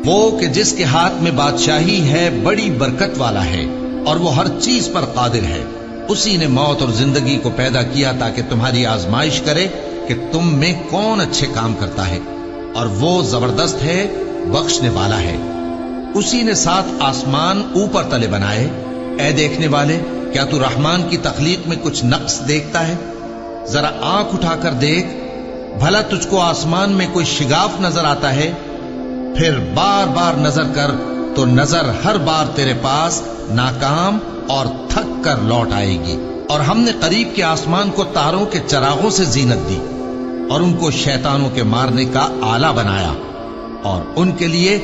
وہ کہ جس کے ہاتھ میں بادشاہی ہے بڑی برکت والا ہے اور وہ ہر چیز پر قادر ہے. اسی نے موت اور زندگی کو پیدا کیا تاکہ تمہاری آزمائش کرے کہ تم میں کون اچھے کام کرتا ہے، اور وہ زبردست ہے، بخشنے والا ہے. اسی نے 7 آسمان اوپر تلے بنائے. اے دیکھنے والے، کیا تو رحمان کی تخلیق میں کچھ نقص دیکھتا ہے؟ ذرا آنکھ اٹھا کر دیکھ، بھلا تجھ کو آسمان میں کوئی شگاف نظر آتا ہے؟ پھر بار بار نظر کر تو نظر ہر بار تیرے پاس ناکام اور تھک کر لوٹ آئے گی. اور ہم نے قریب کے آسمان کو تاروں کے چراغوں سے زینت دی اور ان کو شیطانوں کے مارنے کا آلہ بنایا، اور ان کے لیے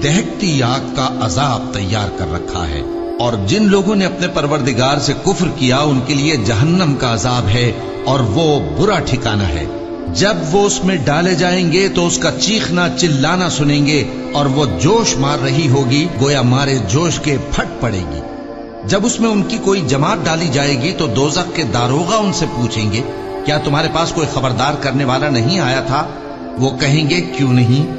دہکتی آگ کا عذاب تیار کر رکھا ہے. اور جن لوگوں نے اپنے پروردگار سے کفر کیا ان کے لیے جہنم کا عذاب ہے، اور وہ برا ٹھکانہ ہے. جب وہ اس میں ڈالے جائیں گے تو اس کا چیخنا چلانا سنیں گے، اور وہ جوش مار رہی ہوگی گویا مارے جوش کے پھٹ پڑے گی. جب اس میں ان کی کوئی جماعت ڈالی جائے گی تو دوزخ کے داروغہ ان سے پوچھیں گے، کیا تمہارے پاس کوئی خبردار کرنے والا نہیں آیا تھا؟ وہ کہیں گے، کیوں نہیں،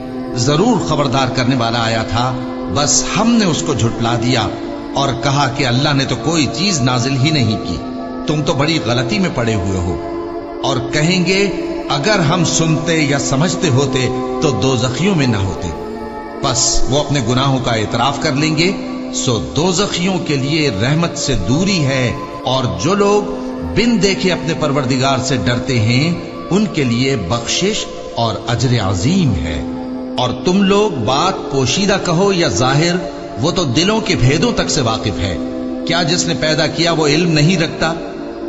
ضرور خبردار کرنے والا آیا تھا، بس ہم نے اس کو جھٹلا دیا اور کہا کہ اللہ نے تو کوئی چیز نازل ہی نہیں کی، تم تو بڑی غلطی میں پڑے ہوئے ہو. اور کہیں گے، اگر ہم سنتے یا سمجھتے ہوتے تو دوزخیوں میں نہ ہوتے. پس وہ اپنے گناہوں کا اعتراف کر لیں گے، سو دوزخیوں کے لیے رحمت سے دوری ہے. اور جو لوگ بن دیکھے اپنے پروردگار سے ڈرتے ہیں ان کے لیے بخشش اور اجر عظیم ہے. اور تم لوگ بات پوشیدہ کہو یا ظاہر، وہ تو دلوں کے بھیدوں تک سے واقف ہے. کیا جس نے پیدا کیا وہ علم نہیں رکھتا؟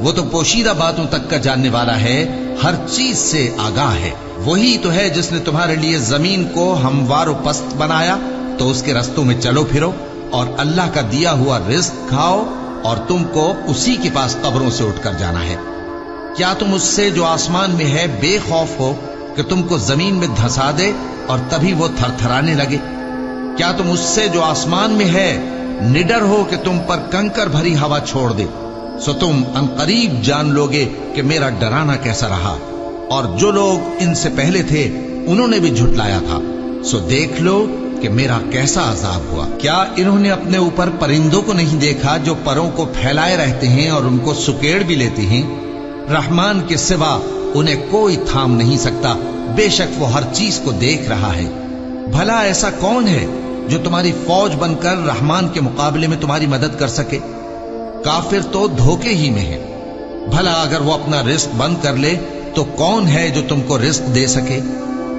وہ تو پوشیدہ باتوں تک کا جاننے والا ہے، ہر چیز سے آگاہ ہے. وہی تو ہے جس نے تمہارے لیے زمین کو ہموار و پست بنایا، تو اس کے رستوں میں چلو پھرو اور اللہ کا دیا ہوا رزق کھاؤ، اور تم کو اسی کے پاس قبروں سے اٹھ کر جانا ہے. کیا تم اس سے جو آسمان میں ہے بے خوف ہو کہ تم کو زمین میں دھسا دے اور تبھی وہ تھر تھرانے لگے؟ کیا تم اس سے جو آسمان میں ہے نڈر ہو کہ تم پر کنکر بھری ہوا چھوڑ دے؟ سو تم عنقریب جان لوگے کہ میرا ڈرانا کیسا رہا. اور جو لوگ ان سے پہلے تھے انہوں نے بھی جھٹلایا تھا، سو دیکھ لو کہ میرا کیسا عذاب ہوا. کیا انہوں نے اپنے اوپر پرندوں کو نہیں دیکھا جو پروں کو پھیلائے رہتے ہیں اور ان کو سکیڑ بھی لیتے ہیں؟ رحمان کے سوا انہیں کوئی تھام نہیں سکتا، بے شک وہ ہر چیز کو دیکھ رہا ہے. بھلا ایسا کون ہے جو تمہاری فوج بن کر رحمان کے مقابلے میں تمہاری مدد کر سکے؟ کافر تو دھوکے ہی میں ہے. بھلا اگر وہ اپنا رزق بند کر لے تو کون ہے جو تم کو رزق دے سکے؟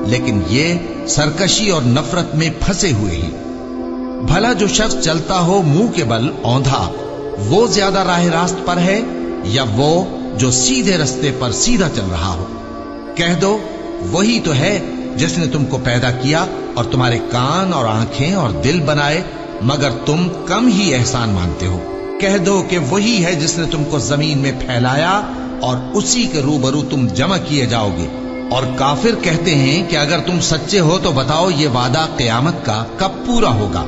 لیکن یہ سرکشی اور نفرت میں پھنسے ہوئے ہیں. بھلا جو شخص چلتا ہو منہ کے بل اوندھا، وہ زیادہ راہ راست پر ہے یا وہ جو سیدھے رستے پر سیدھا چل رہا ہو؟ کہہ دو، وہی تو ہے جس نے تم کو پیدا کیا اور تمہارے کان اور آنکھیں اور دل بنائے، مگر تم کم ہی احسان مانتے ہو. کہہ دو کہ وہی ہے جس نے تم کو زمین میں پھیلایا اور اسی کے روبرو تم جمع کیے جاؤ گے. اور کافر کہتے ہیں کہ اگر تم سچے ہو تو بتاؤ یہ وعدہ قیامت کا کب پورا ہوگا؟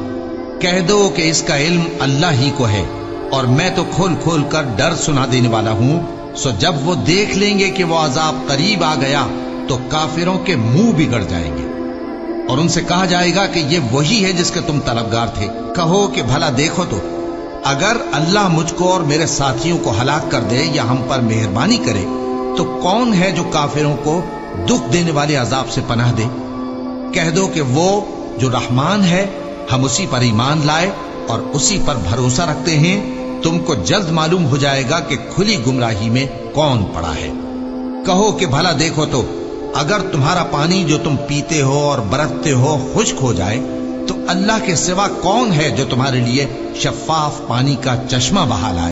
کہہ دو کہ اس کا علم اللہ ہی کو ہے، اور میں تو کھول کھول کر ڈر سنا دینے والا ہوں. سو جب وہ دیکھ لیں گے کہ وہ عذاب قریب آ گیا تو کافروں کے منہ بگڑ جائیں گے، اور ان سے کہا جائے گا کہ یہ وہی ہے جس کے تم طلبگار تھے. کہو کہ بھلا دیکھو تو، اگر اللہ مجھ کو اور میرے ساتھیوں کو ہلاک کر دے یا ہم پر مہربانی کرے تو کون ہے جو کافروں کو دکھ دینے والے عذاب سے پناہ دے؟ کہہ دو کہ وہ جو رحمان ہے، ہم اسی پر ایمان لائے اور اسی پر بھروسہ رکھتے ہیں. تم کو جلد معلوم ہو جائے گا کہ کھلی گمراہی میں کون پڑا ہے. کہو کہ بھلا دیکھو تو، اگر تمہارا پانی جو تم پیتے ہو اور برتتے ہو خشک ہو جائے تو اللہ کے سوا کون ہے جو تمہارے لیے شفاف پانی کا چشمہ بہا لائے؟